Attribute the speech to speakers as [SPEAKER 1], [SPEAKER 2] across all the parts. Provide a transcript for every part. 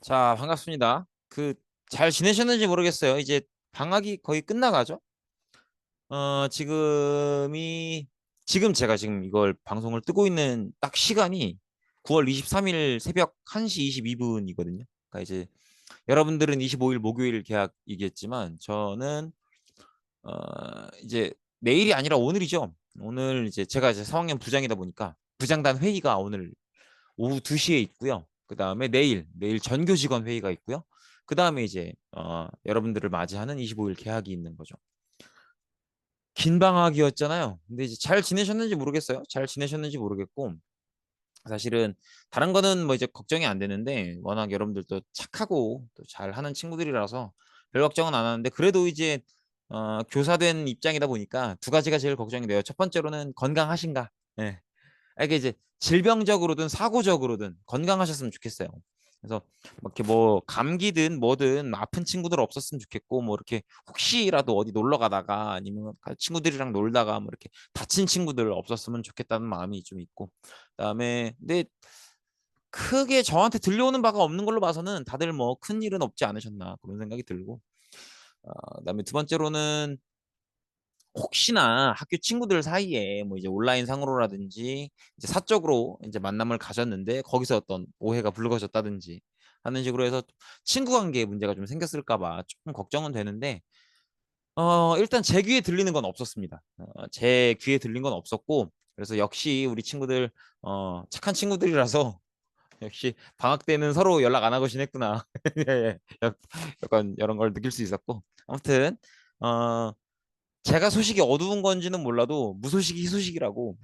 [SPEAKER 1] 자, 반갑습니다. 잘 지내셨는지 모르겠어요. 이제 방학이 거의 끝나가죠? 지금 제가 지금 이걸 방송을 뜨고 있는 딱 시간이 9월 23일 새벽 1시 22분이거든요. 그러니까 이제 여러분들은 25일 목요일 개학이겠지만 저는 이제 내일이 아니라 오늘이죠. 오늘 이제 제가 이제 4학년 부장이다 보니까 부장단 회의가 오늘 오후 2시에 있고요. 그다음에 내일 전교 직원 회의가 있고요. 그다음에 이제 여러분들을 맞이하는 25일 개학이 있는 거죠. 긴 방학이었잖아요. 근데 이제 잘 지내셨는지 모르겠어요. 잘 지내셨는지 모르겠고 사실은 다른 거는 뭐 이제 걱정이 안 되는데 워낙 여러분들도 착하고 또 잘하는 친구들이라서 별 걱정은 안 하는데 그래도 이제 교사된 입장이다 보니까 두 가지가 제일 걱정이 돼요. 첫 번째로는 건강하신가? 예. 이게 이제 질병적으로든 사고적으로든 건강하셨으면 좋겠어요. 그래서 뭐 이렇게 뭐 감기든 뭐든 아픈 친구들 없었으면 좋겠고 뭐 이렇게 혹시라도 어디 놀러 가다가 아니면 친구들이랑 놀다가 뭐 이렇게 다친 친구들 없었으면 좋겠다는 마음이 좀 있고 그다음에 근데 크게 저한테 들려오는 바가 없는 걸로 봐서는 다들 뭐 큰 일은 없지 않으셨나 그런 생각이 들고 그다음에 두 번째로는 혹시나 학교 친구들 사이에 뭐 이제 온라인 상으로라든지 이제 사적으로 이제 만남을 가졌는데 거기서 어떤 오해가 불거졌다든지 하는 식으로 해서 친구 관계에 문제가 좀 생겼을까 봐 조금 걱정은 되는데 일단 제 귀에 들리는 건 없었습니다. 제 귀에 들린 건 없었고 그래서 역시 우리 친구들 착한 친구들이라서 역시 방학 때는 서로 연락 안 하고 지냈구나. 예, 예. 약간 이런 걸 느낄 수 있었고 아무튼 어 제가 소식이 어두운 건지는 몰라도 무소식이 희소식이라고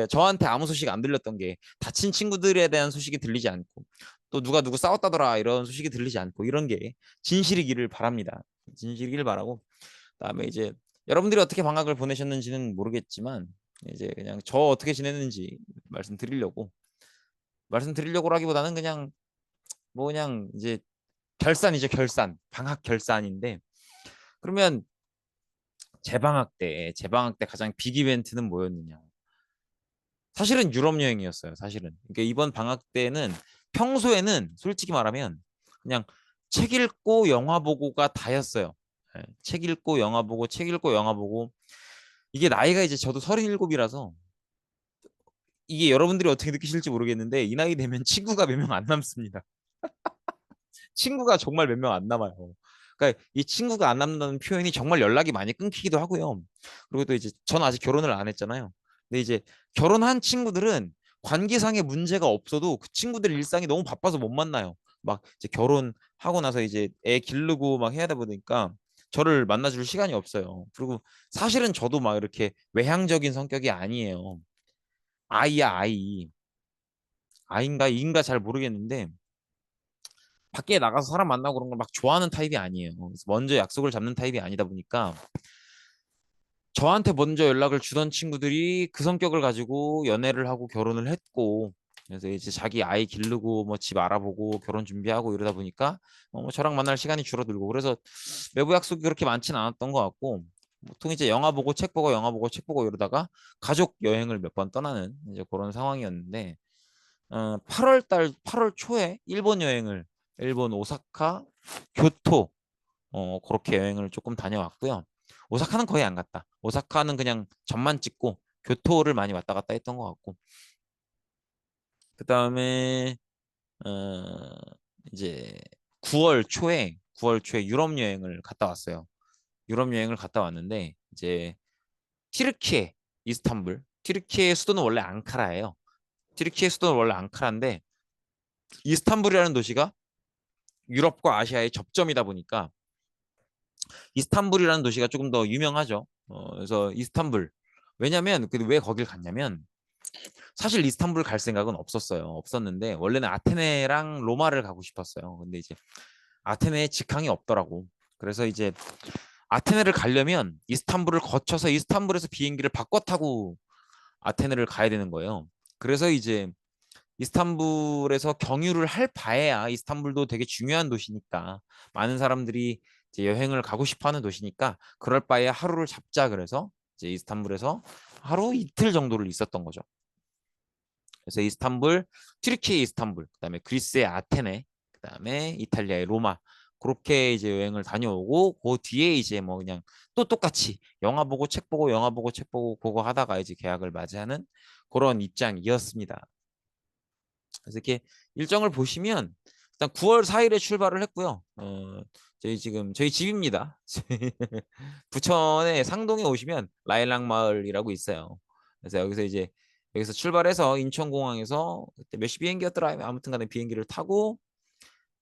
[SPEAKER 1] 저한테 아무 소식 안 들렸던 게 다친 친구들에 대한 소식이 들리지 않고 또 누가 누구 싸웠다더라 이런 소식이 들리지 않고 이런 게 진실이기를 바랍니다. 진실이길 바라고 그다음에 이제 여러분들이 어떻게 방학을 보내셨는지는 모르겠지만 이제 그냥 저 어떻게 지냈는지 말씀드리려고라기보다는 그냥 뭐 그냥 이제 결산이죠, 결산. 방학 결산인데 그러면 제 방학 때 가장 빅 이벤트는 뭐였느냐? 사실은 유럽 여행이었어요. 사실은. 그러니까 이번 방학 때는 평소에는 솔직히 말하면 그냥 책 읽고 영화 보고가 다였어요. 예, 책 읽고 영화 보고 책 읽고 영화 보고 이게 나이가 이제 저도 37이라서 이게 여러분들이 어떻게 느끼실지 모르겠는데 이 나이 되면 친구가 몇 명 안 남습니다. 친구가 정말 몇 명 안 남아요. 그러니까 이 친구가 안 남는다는 표현이 정말 연락이 많이 끊기기도 하고요. 그리고 또 이제 저는 아직 결혼을 안 했잖아요. 근데 이제 결혼한 친구들은 관계상의 문제가 없어도 그 친구들 일상이 너무 바빠서 못 만나요. 막 이제 결혼하고 나서 이제 애 기르고 막 해야 되다 보니까 저를 만나줄 시간이 없어요. 그리고 사실은 저도 막 이렇게 외향적인 성격이 아니에요. 아이야, 아이. 아인가 이인가 잘 모르겠는데 밖에 나가서 사람 만나고 그런 걸 막 좋아하는 타입이 아니에요. 그래서 먼저 약속을 잡는 타입이 아니다 보니까 저한테 먼저 연락을 주던 친구들이 그 성격을 가지고 연애를 하고 결혼을 했고 그래서 이제 자기 아이 기르고 뭐 집 알아보고 결혼 준비하고 이러다 보니까 뭐 저랑 만날 시간이 줄어들고 그래서 외부 약속이 그렇게 많지는 않았던 것 같고 보통 이제 영화 보고 책 보고 영화 보고 책 보고 이러다가 가족 여행을 몇 번 떠나는 이제 그런 상황이었는데 8월 초에 일본 오사카, 교토 그렇게 여행을 조금 다녀왔고요. 오사카는 거의 안 갔다. 오사카는 그냥 전만 찍고 교토를 많이 왔다 갔다 했던 것 같고 그다음에 어, 이제 9월 초에 유럽 여행을 갔다 왔어요. 유럽 여행을 갔다 왔는데 이제 티르키예, 이스탄불. 티르키예 수도는 원래 앙카라예요. 티르키예 수도는 원래 앙카라인데 이스탄불이라는 도시가 유럽과 아시아의 접점이다 보니까 이스탄불이라는 도시가 조금 더 유명하죠. 그래서 이스탄불. 왜냐면 왜 거길 갔냐면 사실 이스탄불 갈 생각은 없었어요. 없었는데 원래는 아테네랑 로마를 가고 싶었어요. 근데 이제 아테네에 직항이 없더라고. 그래서 이제 아테네를 가려면 이스탄불을 거쳐서 이스탄불에서 비행기를 바꿔 타고 아테네를 가야 되는 거예요. 그래서 이제 이스탄불에서 경유를 할 바에야 이스탄불도 되게 중요한 도시니까 많은 사람들이 이제 여행을 가고 싶어 하는 도시니까 그럴 바에 하루를 잡자 그래서 이제 이스탄불에서 하루 이틀 정도를 있었던 거죠. 그래서 이스탄불, 튀르키예 이스탄불, 그다음에 그리스의 아테네, 그다음에 이탈리아의 로마. 그렇게 이제 여행을 다녀오고 그 뒤에 이제 뭐 그냥 또 똑같이 영화 보고 책 보고 영화 보고 책 보고 그거 하다가 이제 개학을 맞이하는 그런 입장이었습니다. 그래서 이렇게 일정을 보시면 일단 9월 4일에 출발을 했고요. 저희 지금 저희 집입니다. 부천의 상동에 오시면 라일락 마을이라고 있어요. 그래서 여기서 이제 여기서 출발해서 인천공항에서 그때 몇 시 비행기였더라. 아무튼간에 비행기를 타고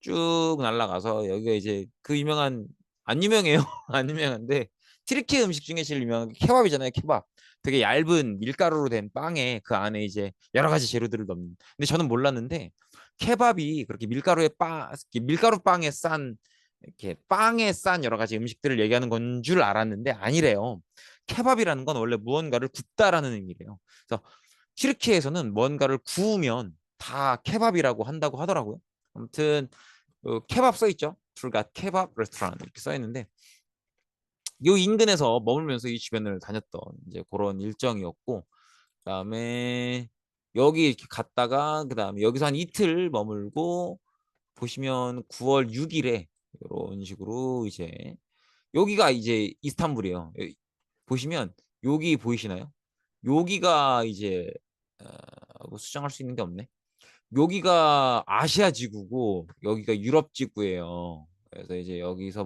[SPEAKER 1] 쭉 날아가서 여기가 이제 그 유명한 안 유명해요. 안 유명한데 튀르키예 음식 중에 제일 유명한 게 케밥이잖아요. 케밥. 되게 얇은 밀가루로 된 빵에 그 안에 이제 여러 가지 재료들을 넣는. 근데 저는 몰랐는데 케밥이 그렇게 밀가루 빵에 싼 이렇게 빵에 싼 여러 가지 음식들을 얘기하는 건 줄 알았는데 아니래요. 케밥이라는 건 원래 무언가를 굽다라는 의미래요. 그래서 튀르키예에서는 뭔가를 구우면 다 케밥이라고 한다고 하더라고요. 아무튼 케밥 써 있죠. 불갓 케밥 레스토랑 이렇게 써 있는데 요 인근에서 머물면서 이 주변을 다녔던 이제 그런 일정이었고 그다음에 여기 이렇게 갔다가 그다음에 여기서 한 이틀 머물고 보시면 9월 6일에 이런 식으로 이제 여기가 이제 이스탄불이에요. 보시면 여기 보이시나요? 여기가 이제 뭐 수정할 수 있는 게 없네. 여기가 아시아 지구고 여기가 유럽 지구예요. 그래서 이제 여기서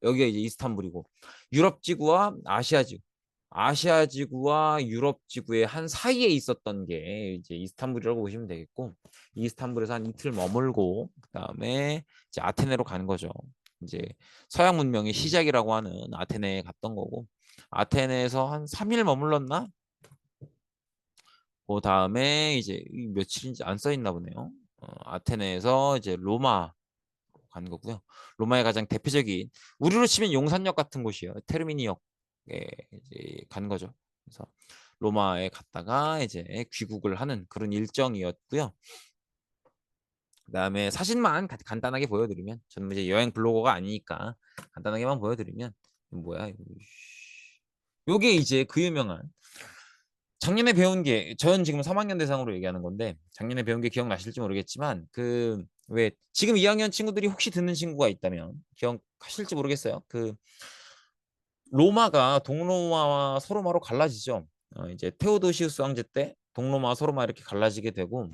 [SPEAKER 1] 여기가 이제 이스탄불이고 유럽 지구와 아시아 지구와 유럽 지구의 한 사이에 있었던 게 이제 이스탄불이라고 보시면 되겠고 이스탄불에서 한 이틀 머물고 그다음에 이제 아테네로 가는 거죠. 이제 서양 문명의 시작이라고 하는 아테네에 갔던 거고 아테네에서 한 3일 머물렀나? 그 다음에 이제 며칠인지 안 써 있나 보네요. 아테네에서 이제 로마 가는 거고요. 로마의 가장 대표적인 우리로 치면 용산역 같은 곳이에요. 테르미니역에 이제 간 거죠. 그래서 로마에 갔다가 이제 귀국을 하는 그런 일정이었고요. 그다음에 사진만 간단하게 보여드리면 저는 이제 여행 블로거가 아니니까 간단하게만 보여드리면 뭐야 이거. 요게 이제 그 유명한 작년에 배운 게 저는 지금 3학년 대상으로 얘기하는 건데 작년에 배운 게 기억나실지 모르겠지만 그 왜 지금 2학년 친구들이 혹시 듣는 친구가 있다면 기억하실지 모르겠어요. 그 로마가 동로마와 서로마로 갈라지죠. 이제 테오도시우스 황제 때 동로마와 서로마 이렇게 갈라지게 되고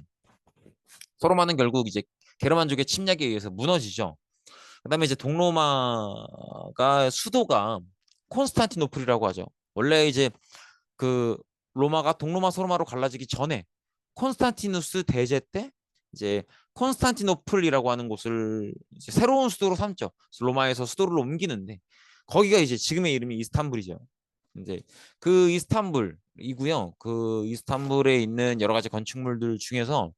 [SPEAKER 1] 서로마는 결국 이제 게르만족의 침략에 의해서 무너지죠. 그다음에 이제 동로마가 수도가 콘스탄티노플이라고 하죠. 원래 이제 그 로마가 동로마 서로마로 갈라지기 전에 콘스탄티누스 대제 때 이제 콘스탄티노플이라고 하는 곳을 이제 새로운 수도로 삼죠. 로마에서 수도를 옮기는데 거기가 이제 지금의 이름이 이스탄불이죠. 이제 그 이스탄불이고요. 그 이스탄불에 있는 여러 가지 건축물들 중에서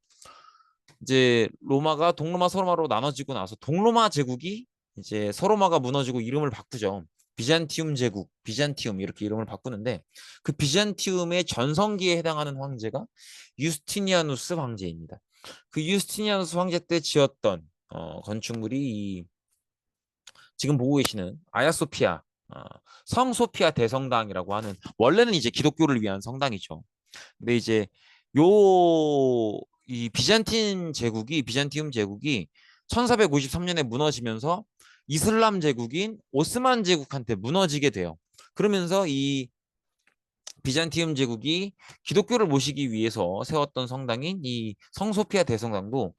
[SPEAKER 1] 이제 로마가 동로마 서로마로 나눠지고 나서 동로마 제국이 이제 서로마가 무너지고 이름을 바꾸죠. 비잔티움 제국, 비잔티움 이렇게 이름을 바꾸는데 그 비잔티움의 전성기에 해당하는 황제가 유스티니아누스 황제입니다. 그 유스티니아누스 황제 때 지었던 건축물이 지금 보고 계시는 아야소피아 성소피아 대성당이라고 하는 원래는 이제 기독교를 위한 성당이죠. 근데 이제 요 이 비잔티움 제국이 1453년에 무너지면서 이슬람 제국인 오스만 제국한테 무너지게 돼요. 그러면서 이 비잔티움 제국이 기독교를 모시기 위해서 세웠던 성당인 이 성소피아 대성당도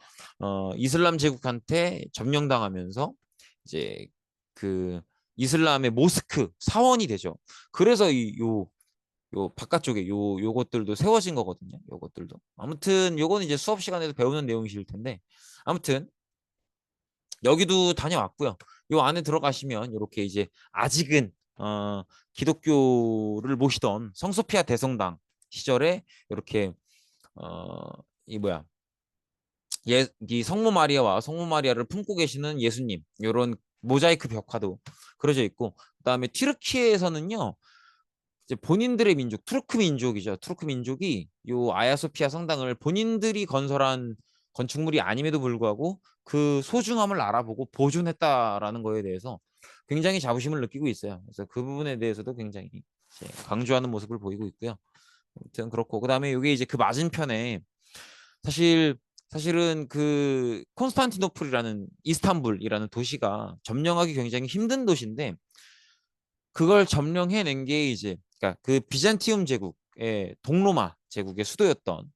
[SPEAKER 1] 이슬람 제국한테 점령당하면서 이제 그 이슬람의 모스크 사원이 되죠. 그래서 요 바깥쪽에 요것들도 세워진 거거든요. 요것들도. 아무튼 요거는 이제 수업 시간에도 배우는 내용이실 텐데 아무튼 여기도 다녀왔고요. 요 안에 들어가시면 이렇게 이제 아직은 기독교를 모시던 성소피아 대성당 시절에 이렇게 이 뭐야 이 성모 마리아와 성모 마리아를 품고 계시는 예수님 이런 모자이크 벽화도 그려져 있고 그다음에 튀르키예에서는요 이제 본인들의 민족, 투르크 민족이죠. 투르크 민족이 요 아야소피아 성당을 본인들이 건설한 건축물이 아님에도 불구하고 그 소중함을 알아보고 보존했다라는 거에 대해서 굉장히 자부심을 느끼고 있어요. 그래서 그 부분에 대해서도 굉장히 이제 강조하는 모습을 보이고 있고요. 아무튼 그렇고 그다음에 이게 이제 그 맞은편에 사실 사실은 그 콘스탄티노플이라는 이스탄불이라는 도시가 점령하기 굉장히 힘든 도시인데 그걸 점령해낸 게 이제 그러니까 그 비잔티움 제국의 동로마 제국의 수도였던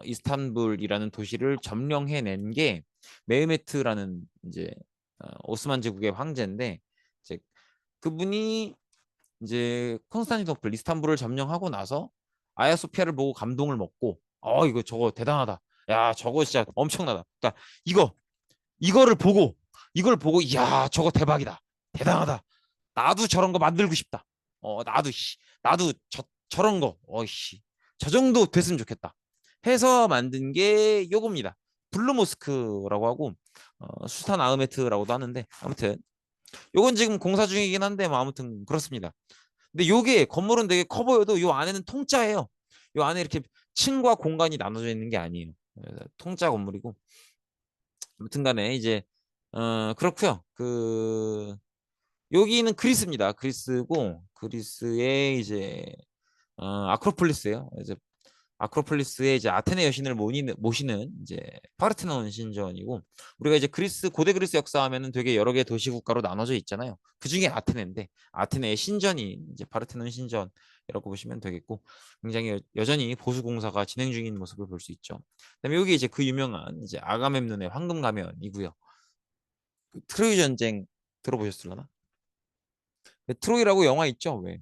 [SPEAKER 1] 이스탄불이라는 도시를 점령해낸 게 메흐메트라는 이제 오스만 제국의 황제인데 이제 그분이 이제 콘스탄티노플 이스탄불을 점령하고 나서 아야소피아를 보고 감동을 먹고 이거 저거 대단하다. 야 저거 진짜 엄청나다. 그러니까 이거 이거를 보고 이걸 보고 야 저거 대박이다. 대단하다. 나도 저런 거 만들고 싶다. 나도 저런 거 저 정도 됐으면 좋겠다. 해서 만든 게 요겁니다. 블루 모스크라고 하고 수탄 아흐메트라고도 하는데 아무튼 요건 지금 공사 중이긴 한데 뭐 아무튼 그렇습니다. 근데 요게 건물은 되게 커 보여도 요 안에는 통짜예요. 요 안에 이렇게 층과 공간이 나눠져 있는 게 아니에요. 통짜 건물이고 아무튼 간에 이제 그렇고요. 그 여기는 그리스입니다. 그리스고 그리스의 이제 아크로폴리스예요. 이제 아크로폴리스에 이제 아테네 여신을 모시는 이제 파르테논 신전이고 우리가 이제 그리스 고대 그리스 역사하면은 되게 여러 개 도시 국가로 나눠져 있잖아요. 그 중에 아테네인데 아테네의 신전이 이제 파르테논 신전이라고 보시면 되겠고 굉장히 여전히 보수 공사가 진행 중인 모습을 볼 수 있죠. 그다음에 여기 이제 그 유명한 이제 아가멤논의 황금 가면이고요. 그 트로이 전쟁 들어보셨을라나? 트로이라고 영화 있죠? 왜?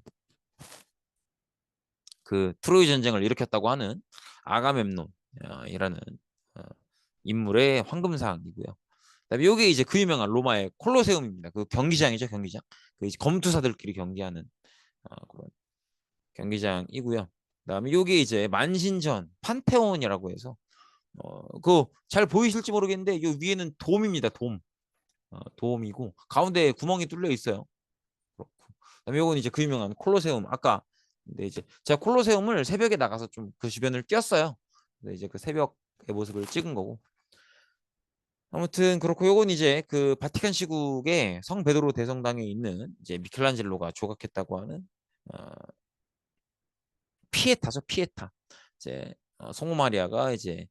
[SPEAKER 1] 그 트로이 전쟁을 일으켰다고 하는 아가멤논이라는 어, 인물의 황금상이고요. 그다음에 이게 이제 그 유명한 로마의 콜로세움입니다. 그 경기장이죠, 경기장. 그 이제 검투사들끼리 경기하는 그런 경기장이고요. 그다음에 요게 이제 만신전 판테온이라고 해서 그 잘 보이실지 모르겠는데 요 위에는 돔입니다. 돔. 돔이고 가운데에 구멍이 뚫려 있어요. 그렇고. 그다음에 요건 이제 그 유명한 콜로세움. 아까 근데 이제 제가 콜로세움을 새벽에 나가서 좀 그 주변을 뛰었어요. 근데 이제 그 새벽의 모습을 찍은 거고. 아무튼 그렇고 요건 이제 그 바티칸 시국의 성 베드로 대성당에 있는 이제 미켈란젤로가 조각했다고 하는 어, 피에타죠, 피에타. 이제 성모 마리아가 이제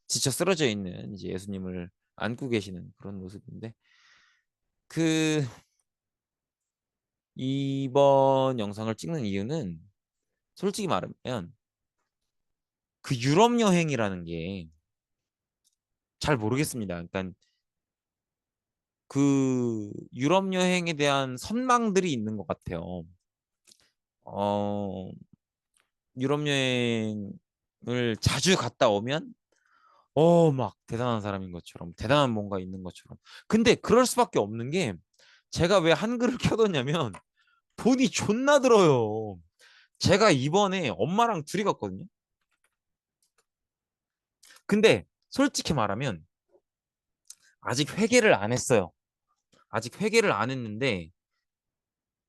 [SPEAKER 1] 지쳐 쓰러져 있는 이제 예수님을 안고 계시는 그런 모습인데 그 이번 영상을 찍는 이유는 솔직히 말하면 그 유럽 여행이라는 게 잘 모르겠습니다. 그러니까 그 유럽 여행에 대한 선망들이 있는 것 같아요. 어, 유럽 여행을 자주 갔다 오면 막 대단한 사람인 것처럼 대단한 뭔가 있는 것처럼. 근데 그럴 수밖에 없는 게 제가 왜 한글을 켜뒀냐면 돈이 존나 들어요. 제가 이번에 엄마랑 둘이 갔거든요. 근데 솔직히 말하면 아직 회계를 안 했어요. 아직 회계를 안 했는데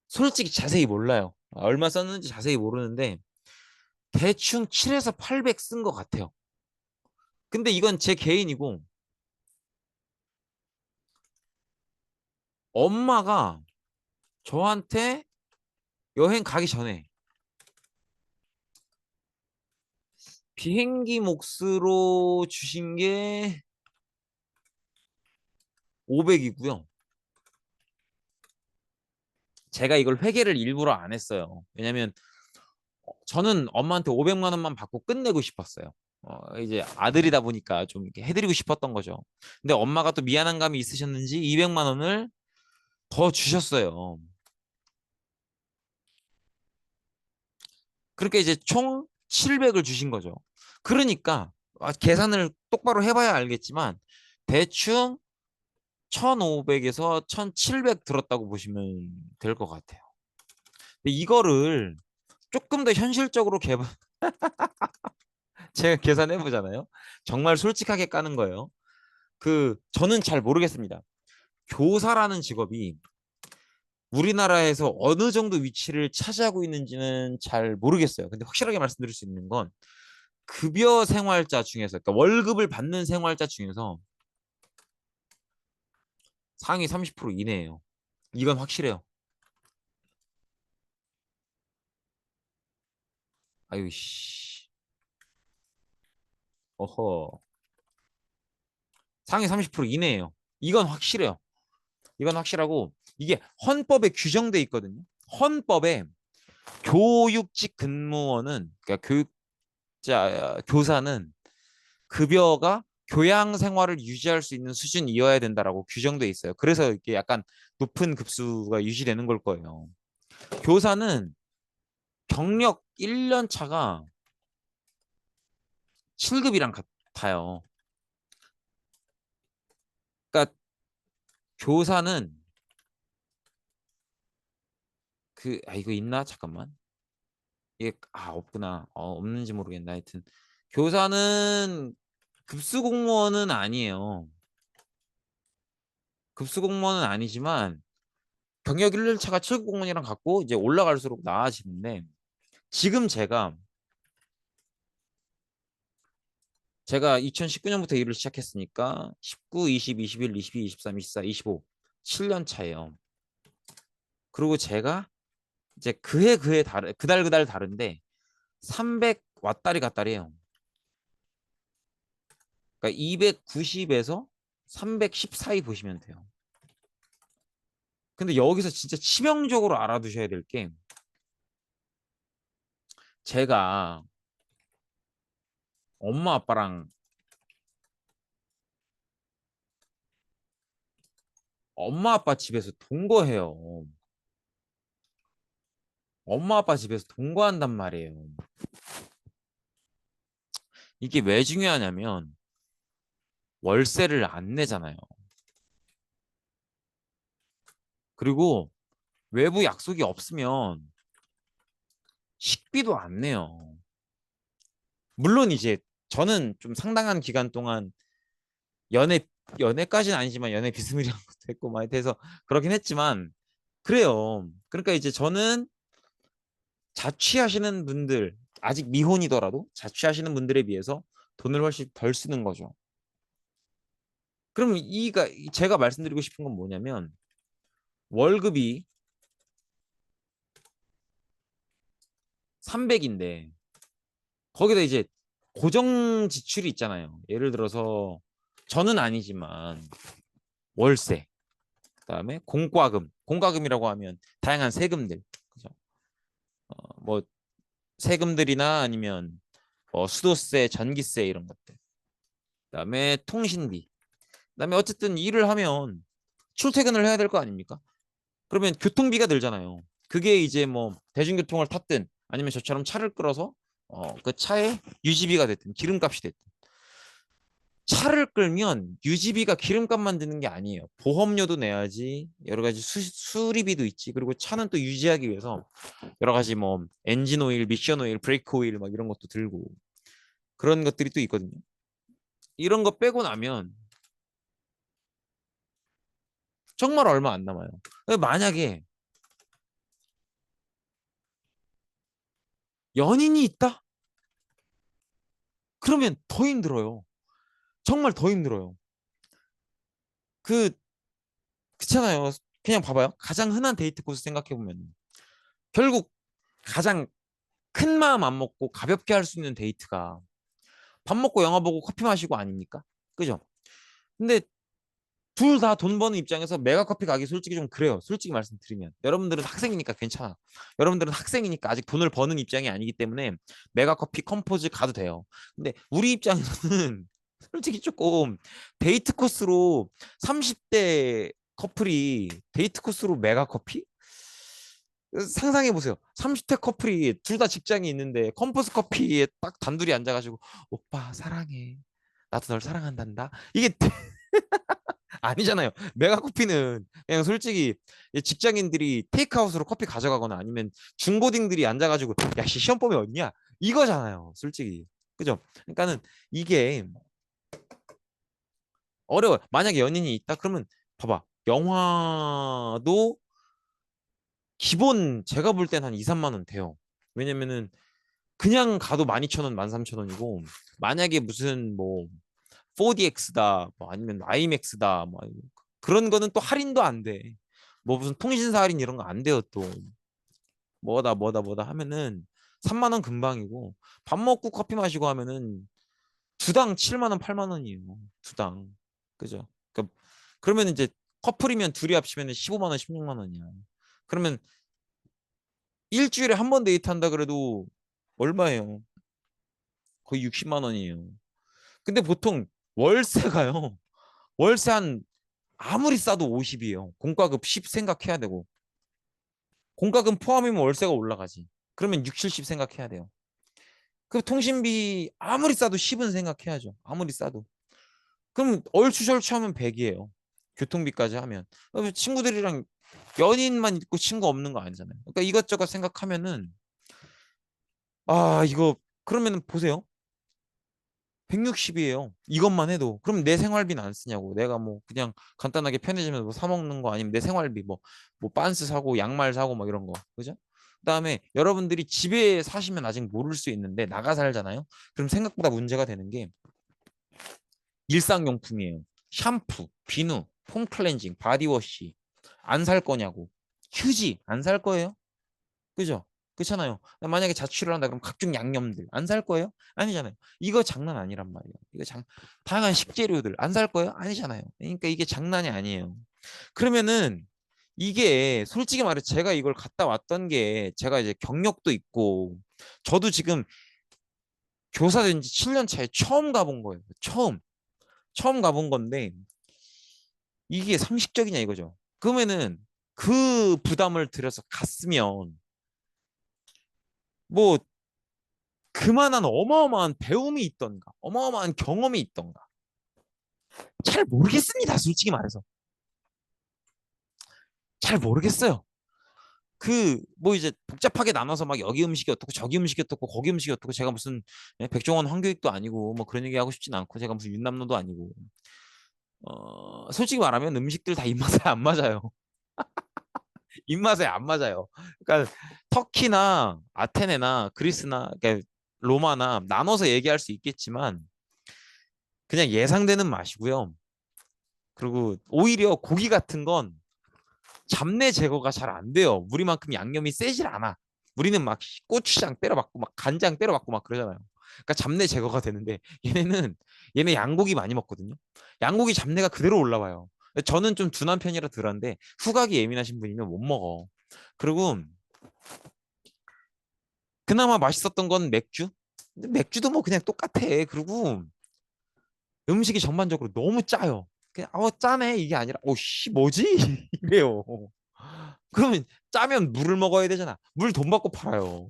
[SPEAKER 1] 솔직히 자세히 몰라요. 얼마 썼는지 자세히 모르는데 대충 7에서 800 쓴 것 같아요. 근데 이건 제 개인이고 엄마가 저한테 여행 가기 전에 비행기 몫으로 주신 게 500이고요. 제가 이걸 회계를 일부러 안 했어요. 왜냐면 저는 엄마한테 500만 원만 받고 끝내고 싶었어요. 이제 아들이다 보니까 좀 이렇게 해드리고 싶었던 거죠. 근데 엄마가 또 미안한 감이 있으셨는지 200만 원을 더 주셨어요. 그렇게 이제 총 700을 주신 거죠. 그러니까 계산을 똑바로 해봐야 알겠지만 대충 1,500에서 1,700 들었다고 보시면 될 것 같아요. 근데 이거를 조금 더 현실적으로 제가 계산해 보잖아요. 정말 솔직하게 까는 거예요. 저는 잘 모르겠습니다. 교사라는 직업이 우리나라에서 어느 정도 위치를 차지하고 있는지는 잘 모르겠어요. 근데 확실하게 말씀드릴 수 있는 건 급여 생활자 중에서, 그러니까 월급을 받는 생활자 중에서 상위 30% 이내예요. 이건 확실해요. 아유, 씨. 어허. 상위 30% 이내예요. 이건 확실해요. 이건 확실하고 이게 헌법에 규정돼 있거든요. 헌법에 교육직 근무원은 그러니까 교육자 교사는 급여가 교양 생활을 유지할 수 있는 수준이어야 된다라고 규정돼 있어요. 그래서 이게 약간 높은 급수가 유지되는 걸 거예요. 교사는 경력 1년 차가 7급이랑 같아요. 그러니까 교사는 이거 있나? 잠깐만. 이게 없구나. 없는지 모르겠나. 하여튼 교사는 급수 공무원은 아니에요. 급수 공무원은 아니지만 경력 1년차가 7급 공무원이랑 같고 이제 올라갈수록 나아지는데 지금 제가 2019년부터 일을 시작했으니까 19, 20, 21, 22, 23, 24, 25 7년 차예요. 그리고 제가 이제 그해 그달 다른데 300 왔다리 갔다리예요. 그러니까 290에서 310 사이 보시면 돼요. 근데 여기서 진짜 치명적으로 알아두셔야 될 게 제가 엄마 아빠랑 엄마 아빠 집에서 동거해요. 엄마 아빠 집에서 동거한단 말이에요. 이게 왜 중요하냐면 월세를 안 내잖아요. 그리고 외부 약속이 없으면 식비도 안 내요. 물론 이제 저는 좀 상당한 기간 동안 연애 연애까지는 아니지만 연애 비스무리한 것도 했고 많이 돼서 그러긴 했지만 그래요. 그러니까 이제 저는 자취하시는 분들 아직 미혼이더라도 자취하시는 분들에 비해서 돈을 훨씬 덜 쓰는 거죠. 그럼 제가 말씀드리고 싶은 건 뭐냐면 월급이 300인데 거기다 이제 고정 지출이 있잖아요. 예를 들어서 저는 아니지만 월세, 그다음에 공과금이라고 하면 다양한 세금들, 그죠? 뭐 세금들이나 아니면 수도세, 전기세 이런 것들, 그다음에 통신비, 그다음에 어쨌든 일을 하면 출퇴근을 해야 될 거 아닙니까? 그러면 교통비가 들잖아요. 그게 이제 뭐 대중교통을 탔든 아니면 저처럼 차를 끌어서 그 차에 유지비가 됐든 기름값이 됐든 차를 끌면 유지비가 기름값만 드는 게 아니에요. 보험료도 내야지 여러 가지 수리비도 있지. 그리고 차는 또 유지하기 위해서 여러 가지 뭐 엔진 오일, 미션 오일, 브레이크 오일 막 이런 것도 들고 그런 것들이 또 있거든요. 이런 거 빼고 나면 정말 얼마 안 남아요. 만약에 연인이 있다? 그러면 더 힘들어요. 정말 더 힘들어요. 그 그렇잖아요. 그냥 봐봐요. 가장 흔한 데이트 코스 생각해 보면 결국 가장 큰 마음 안 먹고 가볍게 할 수 있는 데이트가 밥 먹고 영화 보고 커피 마시고 아닙니까? 그죠? 근데 둘 다 돈 버는 입장에서 메가커피 가기 솔직히 좀 그래요. 솔직히 말씀드리면. 여러분들은 학생이니까 괜찮아. 여러분들은 학생이니까 아직 돈을 버는 입장이 아니기 때문에 메가커피 컴포즈 가도 돼요. 근데 우리 입장에서는 솔직히 조금 데이트 코스로 30대 커플이 데이트 코스로 메가커피? 상상해 보세요. 30대 커플이 둘 다 직장이 있는데 컴포스 커피에 딱 단둘이 앉아가지고 오빠 사랑해. 나도 널 사랑한단다. 이게 아니잖아요. 메가커피는 그냥 솔직히 직장인들이 테이크아웃으로 커피 가져가거나 아니면 중고딩들이 앉아가지고 야, 씨, 시험 범위 어디냐? 이거잖아요. 솔직히. 그죠? 그러니까는 이게 어려워요. 만약에 연인이 있다 그러면 봐봐. 영화도 기본 제가 볼 땐 한 2, 3만 원 돼요. 왜냐면은 그냥 가도 12,000원, 13,000원이고 만약에 무슨 뭐 4DX다 뭐 아니면 IMAX다 뭐 그런 거는 또 할인도 안 돼. 뭐 무슨 통신사 할인 이런 거 안 돼요 또. 뭐다 하면은 3만 원 금방이고 밥 먹고 커피 마시고 하면은 두당 7만 원, 8만 원이에요. 두당. 그죠? 그러니까 그러면 이제 커플이면 둘이 합치면 15만 원, 16만 원이야. 그러면 일주일에 한 번 데이트한다 그래도 얼마예요? 거의 60만 원이에요. 근데 보통 월세가요. 월세 한 아무리 싸도 50이에요. 공과금 10 생각해야 되고. 공과금 포함이면 월세가 올라가지. 그러면 6, 70 생각해야 돼요. 그 통신비 아무리 싸도 10은 생각해야죠. 아무리 싸도. 그럼 얼추절추하면 100이에요. 교통비까지 하면. 친구들이랑 연인만 있고 친구 없는 거 아니잖아요. 그러니까 이것저것 생각하면은 이거 그러면은 보세요. 160이에요. 이것만 해도. 그럼 내 생활비는 안 쓰냐고. 내가 뭐 그냥 간단하게 편의점에서 뭐 사 먹는 거 아니면 내 생활비 뭐 빤스 사고 양말 사고 뭐 이런 거. 그죠? 그다음에 여러분들이 집에 사시면 아직 모를 수 있는데 나가 살잖아요. 그럼 생각보다 문제가 되는 게 일상용품이에요. 샴푸, 비누, 폼 클렌징, 바디워시 안 살 거냐고. 휴지 안 살 거예요? 그죠? 그렇잖아요. 만약에 자취를 한다 그럼 각종 양념들 안 살 거예요? 아니잖아요. 이거 장난 아니란 말이에요. 다양한 식재료들 안 살 거예요? 아니잖아요. 그러니까 이게 장난이 아니에요. 그러면은 이게 솔직히 말해 제가 이걸 갔다 왔던 게 제가 이제 경력도 있고 저도 지금 교사된 지 7년 차에 처음 가본 거예요. 처음 가본 건데 이게 상식적이냐 이거죠. 그러면은 그 부담을 들여서 갔으면 뭐 그만한 어마어마한 배움이 있던가, 어마어마한 경험이 있던가. 잘 모르겠습니다, 솔직히 말해서. 잘 모르겠어요. 뭐 이제 복잡하게 나눠서 막 여기 음식이 어떻고 저기 음식이 어떻고 거기 음식이 어떻고 제가 무슨 백종원 황교익도 아니고 뭐 그런 얘기 하고 싶진 않고 제가 무슨 윤남노도 아니고 솔직히 말하면 음식들 다 입맛에 안 맞아요. 입맛에 안 맞아요. 그러니까 터키나 아테네나 그리스나 그러니까 로마나 나눠서 얘기할 수 있겠지만 그냥 예상되는 맛이고요. 그리고 오히려 고기 같은 건 잡내 제거가 잘 안 돼요. 우리만큼 양념이 세질 않아. 우리는 막 고추장 때려박고 막 간장 때려박고 막 그러잖아요. 그러니까 잡내 제거가 되는데 얘네 양고기 많이 먹거든요. 양고기 잡내가 그대로 올라와요. 저는 좀 둔한 편이라 덜한데 후각이 예민하신 분이면 못 먹어. 그리고 그나마 맛있었던 건 맥주? 근데 맥주도 뭐 그냥 똑같아. 그리고 음식이 전반적으로 너무 짜요. 그냥 짜네 이게 아니라 씨 뭐지? 이래요. 그러면 짜면 물을 먹어야 되잖아. 물 돈 받고 팔아요.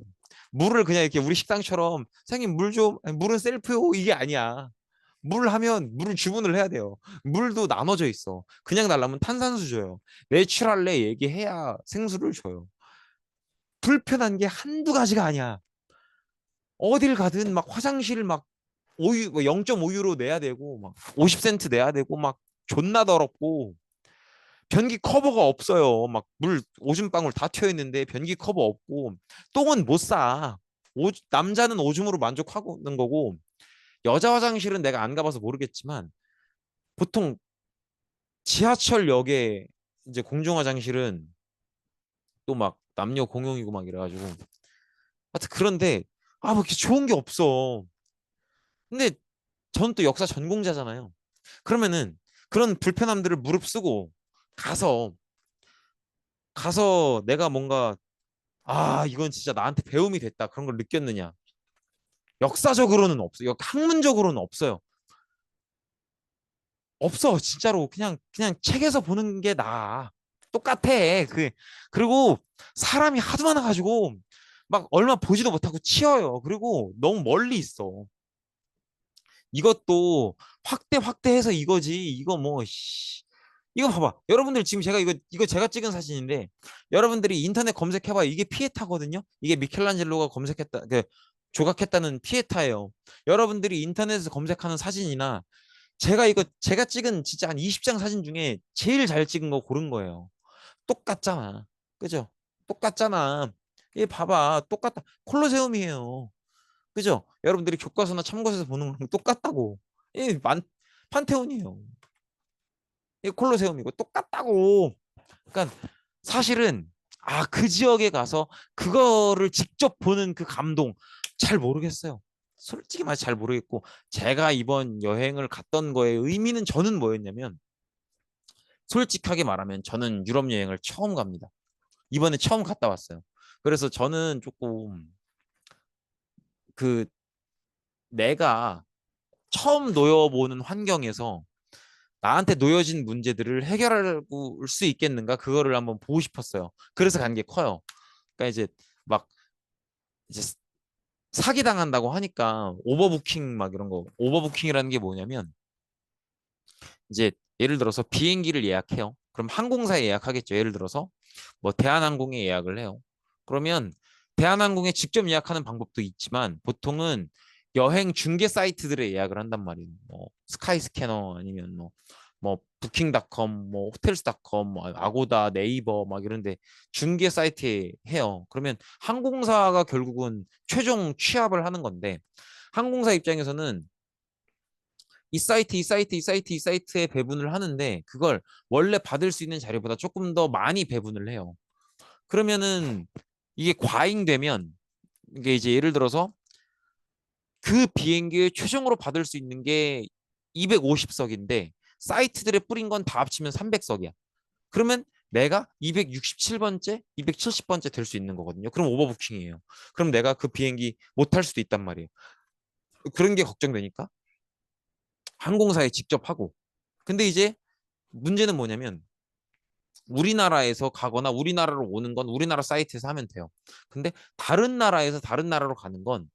[SPEAKER 1] 물을 그냥 이렇게 우리 식당처럼 사장님 물 좀, 아니, 물은 셀프요. 이게 아니야. 물 하면 물을 주문을 해야 돼요. 물도 나눠져 있어. 그냥 달라면 탄산수 줘요. 내추럴레 얘기해야 생수를 줘요. 불편한 게 한두 가지가 아니야. 어딜 가든 막 화장실 막 5유, 뭐 0.5유로 내야 되고 막 50센트 내야 되고 막 존나 더럽고 변기 커버가 없어요. 막 물 오줌 방울 다 튀어 있는데 변기 커버 없고 똥은 못 싸. 남자는 오줌으로 만족하는 거고 여자 화장실은 내가 안 가봐서 모르겠지만 보통 지하철역에 이제 공중 화장실은 또 막 남녀 공용이고 막 이래가지고 하여튼 그런데 뭐 이렇게 좋은 게 없어. 근데 전 또 역사 전공자잖아요. 그러면은 그런 불편함들을 무릅쓰고 가서 내가 뭔가 이건 진짜 나한테 배움이 됐다. 그런 걸 느꼈느냐? 역사적으로는 없어요. 학문적으로는 없어요. 없어. 진짜로. 그냥 책에서 보는 게 나아. 똑같아. 그리고 사람이 하도 많아가지고 막 얼마 보지도 못하고 치여요. 그리고 너무 멀리 있어. 이것도 확대해서 이거지. 이거 뭐, 씨. 이거 봐봐. 여러분들 지금 제가 이거 제가 찍은 사진인데 여러분들이 인터넷 검색해봐. 이게 피에타거든요. 이게 미켈란젤로가 조각했다는 피에타예요. 여러분들이 인터넷에서 검색하는 사진이나 제가 찍은 진짜 한 20장 사진 중에 제일 잘 찍은 거 고른 거예요. 똑같잖아. 그죠? 똑같잖아. 얘 봐봐. 똑같다. 콜로세움이에요. 그죠? 여러분들이 교과서나 참고서에서 보는 거랑 똑같다고. 이 판테온이에요. 이 콜로세움이고 똑같다고. 그러니까 사실은 그 지역에 가서 그거를 직접 보는 그 감동 잘 모르겠어요. 솔직히 말해서 잘 모르겠고 제가 이번 여행을 갔던 거의 의미는 저는 뭐였냐면 솔직하게 말하면 저는 유럽 여행을 처음 갑니다. 이번에 처음 갔다 왔어요. 그래서 저는 조금 그 내가 처음 놓여보는 환경에서 나한테 놓여진 문제들을 해결할 수 있겠는가 그거를 한번 보고 싶었어요. 그래서 간 게 커요. 그러니까 이제 막 이제 사기 당한다고 하니까 오버부킹 막 이런 거 오버부킹이라는 게 뭐냐면 이제 예를 들어서 비행기를 예약해요. 그럼 항공사에 예약하겠죠. 예를 들어서 뭐 대한항공에 예약을 해요. 그러면 대한항공에 직접 예약하는 방법도 있지만 보통은 여행 중개 사이트들에 예약을 한단 말이에요. 뭐 스카이스캐너 아니면 뭐 부킹닷컴, 뭐 호텔스닷컴, 뭐 아고다, 네이버 막 이런데 중개 사이트에 해요. 그러면 항공사가 결국은 최종 취합을 하는 건데 항공사 입장에서는 이 사이트, 이 사이트, 이 사이트, 이 사이트에 배분을 하는데 그걸 원래 받을 수 있는 자료보다 조금 더 많이 배분을 해요. 그러면은 이게 과잉되면 이게 이제 예를 들어서 그 비행기에 최종으로 받을 수 있는 게 250석인데 사이트들에 뿌린 건 다 합치면 300석이야. 그러면 내가 267번째, 270번째 될 수 있는 거거든요. 그럼 오버부킹이에요. 그럼 내가 그 비행기 못 탈 수도 있단 말이에요. 그런 게 걱정되니까 항공사에 직접 하고. 근데 이제 문제는 뭐냐면 우리나라에서 가거나 우리나라로 오는 건 우리나라 사이트에서 하면 돼요. 근데 다른 나라에서 다른 나라로 가는 건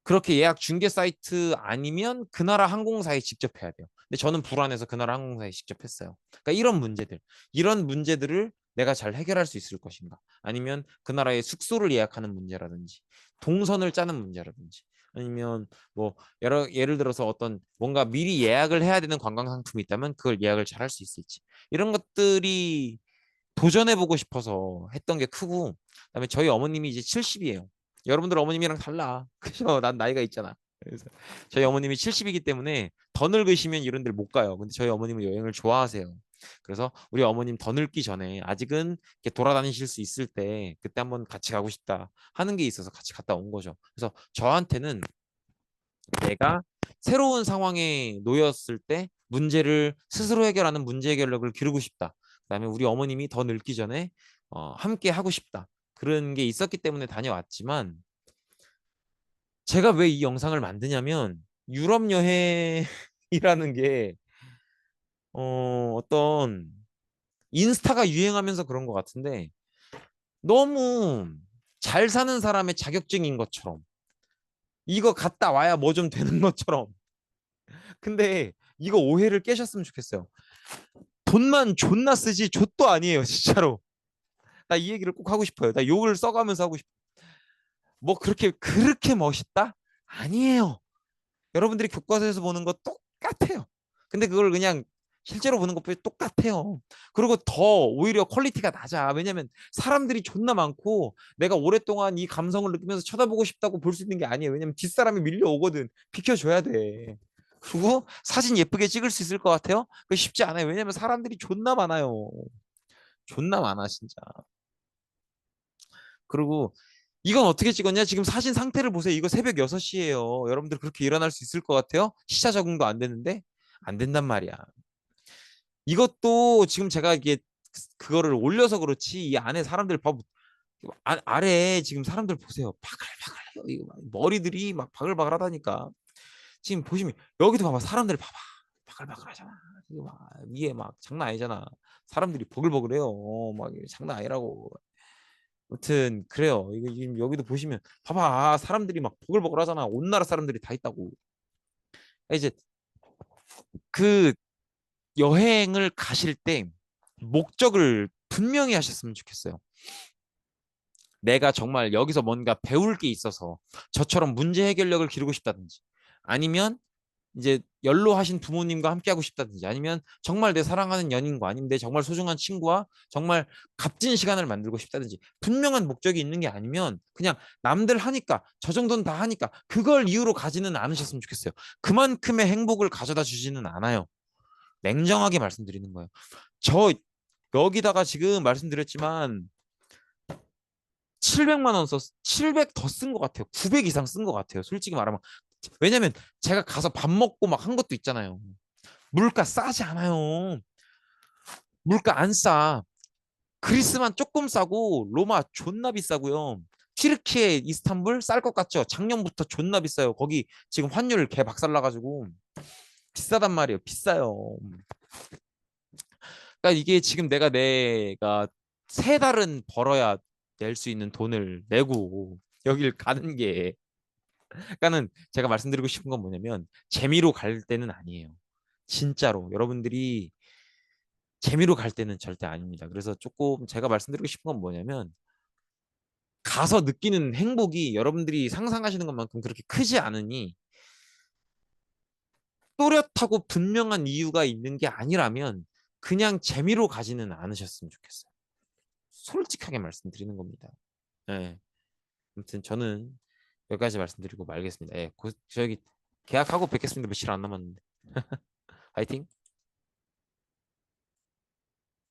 [SPEAKER 1] 그렇게 예약 중개 사이트 아니면 그 나라 항공사에 직접 해야 돼요. 근데 저는 불안해서 그 나라 항공사에 직접 했어요. 그러니까 이런 문제들을 내가 잘 해결할 수 있을 것인가? 아니면 그 나라의 숙소를 예약하는 문제라든지, 동선을 짜는 문제라든지, 아니면 뭐 예를 들어서 어떤 뭔가 미리 예약을 해야 되는 관광 상품이 있다면 그걸 예약을 잘 할 수 있을지 이런 것들이 도전해보고 싶어서 했던 게 크고 그다음에 저희 어머님이 이제 70이에요. 여러분들 어머님이랑 달라. 그죠? 난 나이가 있잖아. 그래서 저희 어머님이 70이기 때문에 더 늙으시면 이런 데를 못 가요. 근데 저희 어머님은 여행을 좋아하세요. 그래서 우리 어머님 더 늙기 전에 아직은 이렇게 돌아다니실 수 있을 때 그때 한번 같이 가고 싶다 하는 게 있어서 같이 갔다 온 거죠. 그래서 저한테는 내가 새로운 상황에 놓였을 때 문제를 스스로 해결하는 문제 해결력을 기르고 싶다. 그다음에 우리 어머님이 더 늙기 전에 함께 하고 싶다. 그런 게 있었기 때문에 다녀왔지만 제가 왜 이 영상을 만드냐면 유럽 여행이라는 게 어떤 인스타가 유행하면서 그런 것 같은데 너무 잘 사는 사람의 자격증인 것처럼 이거 갔다 와야 뭐 좀 되는 것처럼 근데 이거 오해를 깨셨으면 좋겠어요. 돈만 존나 쓰지 좆도 아니에요, 진짜로. 나 이 얘기를 꼭 하고 싶어요. 나 욕을 써가면서 하고 싶어. 뭐 그렇게 멋있다? 아니에요. 여러분들이 교과서에서 보는 거 똑같아요. 근데 그걸 그냥 실제로 보는 것보다 똑같아요. 그리고 더 오히려 퀄리티가 낮아. 왜냐면 사람들이 존나 많고 내가 오랫동안 이 감성을 느끼면서 쳐다보고 싶다고 볼 수 있는 게 아니에요. 왜냐면 뒷사람이 밀려오거든. 비켜줘야 돼. 그리고 사진 예쁘게 찍을 수 있을 것 같아요? 그거 쉽지 않아요. 왜냐면 사람들이 존나 많아요. 존나 많아, 진짜. 그리고 이건 어떻게 찍었냐? 지금 사진 상태를 보세요. 이거 새벽 6시예요. 여러분들 그렇게 일어날 수 있을 것 같아요? 시차 적응도 안 되는데? 안 된단 말이야. 이것도 지금 제가 이게 그거를 올려서 그렇지 이 안에 사람들 봐 아래 지금 사람들 보세요. 바글바글해요. 이거 머리들이 막 바글바글하다니까. 지금 보시면 여기도 봐봐. 사람들 봐봐. 바글바글하잖아. 이거 막 위에 막 장난 아니잖아. 사람들이 버글버글해요. 막 장난 아니라고. 아무튼 그래요. 이거 지금 여기도 보시면 봐봐. 사람들이 막 보글보글하잖아. 온 나라 사람들이 다 있다고. 이제 그 여행을 가실 때 목적을 분명히 하셨으면 좋겠어요. 내가 정말 여기서 뭔가 배울 게 있어서 저처럼 문제 해결력을 기르고 싶다든지 아니면 이제 연로하신 부모님과 함께 하고 싶다든지 아니면 정말 내 사랑하는 연인과 아니면 내 정말 소중한 친구와 정말 값진 시간을 만들고 싶다든지 분명한 목적이 있는 게 아니면 그냥 남들 하니까 저 정도는 다 하니까 그걸 이유로 가지는 않으셨으면 좋겠어요. 그만큼의 행복을 가져다 주지는 않아요. 냉정하게 말씀드리는 거예요. 저 여기다가 지금 말씀드렸지만 700만 원 썼, 700 더 쓴 것 같아요. 900 이상 쓴 것 같아요. 솔직히 말하면. 왜냐면 제가 가서 밥 먹고 막 한 것도 있잖아요. 물가 싸지 않아요. 물가 안 싸. 그리스만 조금 싸고 로마 존나 비싸고요. 튀르키예, 이스탄불 쌀 것 같죠? 작년부터 존나 비싸요. 거기 지금 환율 개 박살나가지고 비싸단 말이에요. 비싸요. 그러니까 이게 지금 내가 세 달은 벌어야 낼 수 있는 돈을 내고 여길 가는 게, 그러니까는 제가 말씀드리고 싶은 건 뭐냐면 재미로 갈 때는 아니에요. 진짜로 여러분들이 재미로 갈 때는 절대 아닙니다. 그래서 조금 제가 말씀드리고 싶은 건 뭐냐면 가서 느끼는 행복이 여러분들이 상상하시는 것만큼 그렇게 크지 않으니 또렷하고 분명한 이유가 있는 게 아니라면 그냥 재미로 가지는 않으셨으면 좋겠어요. 솔직하게 말씀드리는 겁니다. 네. 아무튼 저는 여기까지 말씀드리고 말겠습니다. 예, 저기 계약하고 뵙겠습니다. 며칠 안 남았는데. 화이팅!